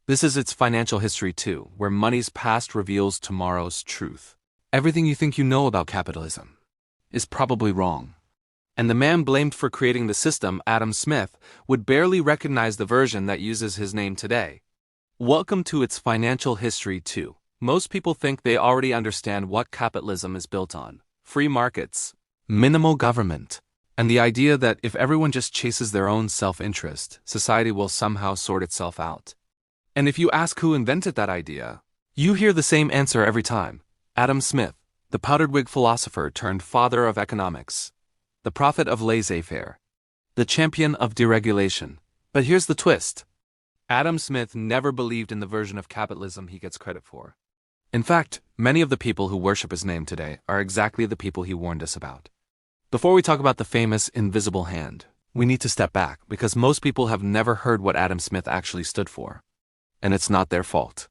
This is its financial history too, where money's past reveals tomorrow's truth. Everything you think you know about capitalism is probably wrong. And the man blamed for creating the system, Adam Smith, would barely recognize the version that uses his name today. Welcome to its financial history too. Most people think they already understand what capitalism is built on: free markets, minimal government, and the idea that if everyone just chases their own self-interest, society will somehow sort itself out. And if you ask who invented that idea, you hear the same answer every time: Adam Smith, the powdered-wig philosopher turned father of economics, the prophet of laissez-faire, the champion of deregulation. But here's the twist: Adam Smith never believed in the version of capitalism he gets credit for. In fact, many of the people who worship his name today are exactly the people he warned us about. Before we talk about the famous invisible hand, we need to step back because most people have never heard what Adam Smith actually stood for. And it's not their fault.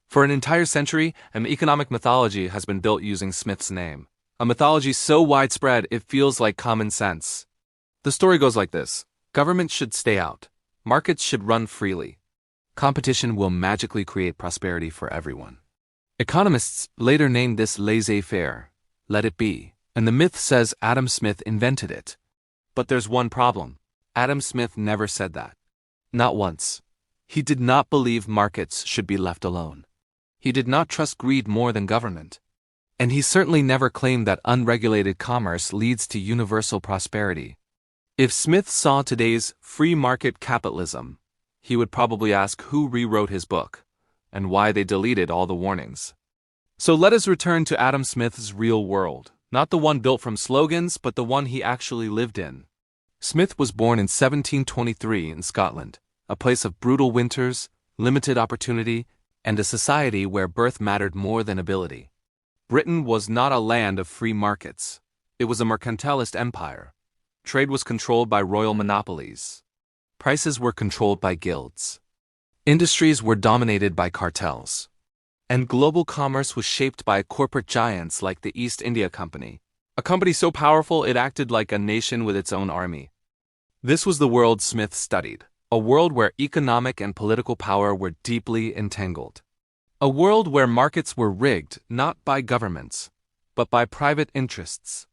For an entire century, an economic mythology has been built using Smith's name. A mythology so widespread it feels like common sense. The story goes like this: government should stay out. Markets should run freely. Competition will magically create prosperity for everyone. Economists later named this laissez-faire, let it be, and the myth says Adam Smith invented it. But there's one problem. Adam Smith never said that. Not once. He did not believe markets should be left alone. He did not trust greed more than government. And he certainly never claimed that unregulated commerce leads to universal prosperity. If Smith saw today's free market capitalism, he would probably ask who rewrote his book and why they deleted all the warnings. So let us return to Adam Smith's real world, not the one built from slogans, but the one he actually lived in. Smith was born in 1723 in Scotland, a place of brutal winters, limited opportunity, and a society where birth mattered more than ability. Britain was not a land of free markets. It was a mercantilist empire. Trade was controlled by royal monopolies. Prices were controlled by guilds. Industries were dominated by cartels. And global commerce was shaped by corporate giants like the East India Company, a company so powerful it acted like a nation with its own army. This was the world Smith studied, a world where economic and political power were deeply entangled. A world where markets were rigged not by governments, but by private interests.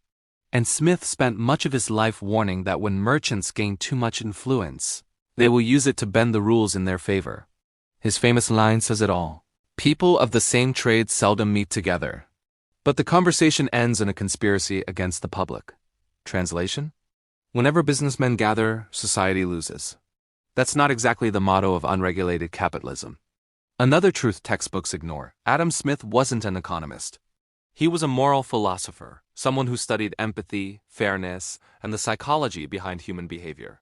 And Smith spent much of his life warning that when merchants gain too much influence, they will use it to bend the rules in their favor. His famous line says it all: people of the same trade seldom meet together. But the conversation ends in a conspiracy against the public. Translation? Whenever businessmen gather, society loses. That's not exactly the motto of unregulated capitalism. Another truth textbooks ignore: Adam Smith wasn't an economist. He was a moral philosopher, someone who studied empathy, fairness, and the psychology behind human behavior.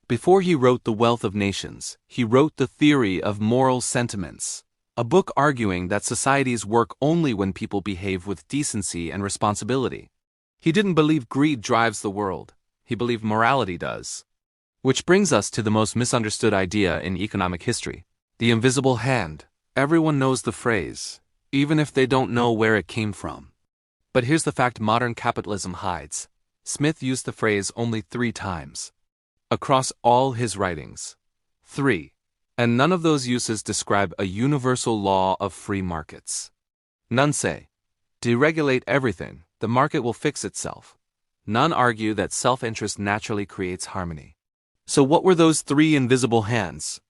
Before he wrote The Wealth of Nations, he wrote The Theory of Moral Sentiments, a book arguing that societies work only when people behave with decency and responsibility. He didn't believe greed drives the world. He believed morality does. Which brings us to the most misunderstood idea in economic history: the invisible hand. Everyone knows the phrase, even if they don't know where it came from. But here's the fact modern capitalism hides. Smith used the phrase only 3 times across all his writings. 3. And none of those uses describe a universal law of free markets. None say, deregulate everything, the market will fix itself. None argue that self-interest naturally creates harmony. So what were those 3 invisible hands?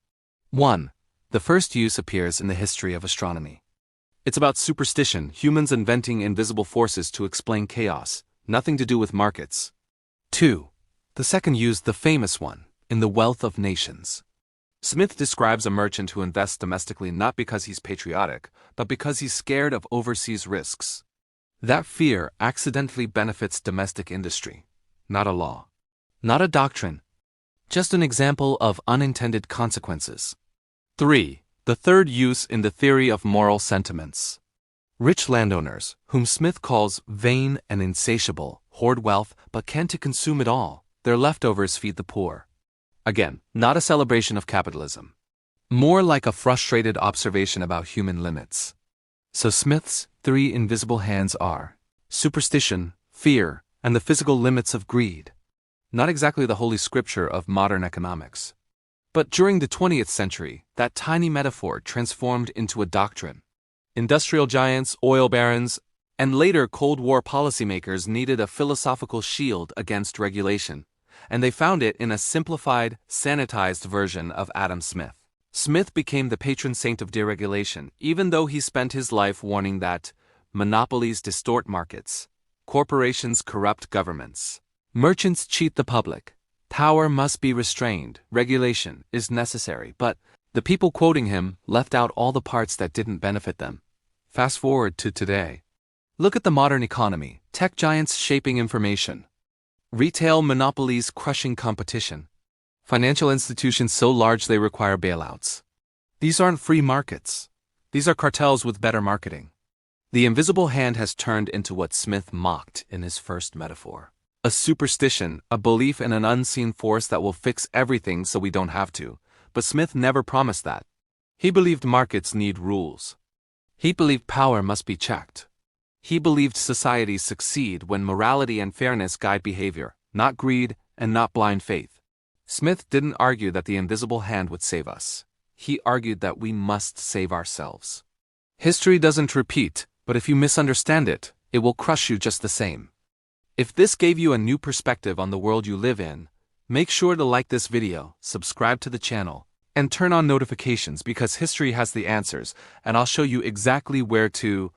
1. The first use appears in the history of astronomy. It's about superstition, humans inventing invisible forces to explain chaos, nothing to do with markets. 2. The second use, the famous one, in The Wealth of Nations. Smith describes a merchant who invests domestically not because he's patriotic, but because he's scared of overseas risks. That fear accidentally benefits domestic industry, not a law, not a doctrine, just an example of unintended consequences. 3. The third use in the theory of moral sentiments. Rich landowners, whom Smith calls vain and insatiable, hoard wealth but can't consume it all. Their leftovers feed the poor. Again, not a celebration of capitalism. More like a frustrated observation about human limits. So Smith's 3 invisible hands are superstition, fear, and the physical limits of greed. Not exactly the holy scripture of modern economics. But during the 20th century, that tiny metaphor transformed into a doctrine. Industrial giants, oil barons, and later Cold War policymakers needed a philosophical shield against regulation, and they found it in a simplified, sanitized version of Adam Smith. Smith became the patron saint of deregulation, even though he spent his life warning that monopolies distort markets, corporations corrupt governments, merchants cheat the public, power must be restrained, regulation is necessary, but the people quoting him left out all the parts that didn't benefit them. Fast forward to today. Look at the modern economy, tech giants shaping information, retail monopolies crushing competition, financial institutions so large they require bailouts. These aren't free markets. These are cartels with better marketing. The invisible hand has turned into what Smith mocked in his first metaphor. A superstition, a belief in an unseen force that will fix everything so we don't have to. But Smith never promised that. He believed markets need rules. He believed power must be checked. He believed societies succeed when morality and fairness guide behavior, not greed and not blind faith. Smith didn't argue that the invisible hand would save us. He argued that we must save ourselves. History doesn't repeat, but if you misunderstand it, it will crush you just the same. If this gave you a new perspective on the world you live in, make sure to like this video, subscribe to the channel, and turn on notifications because history has the answers, and I'll show you exactly where to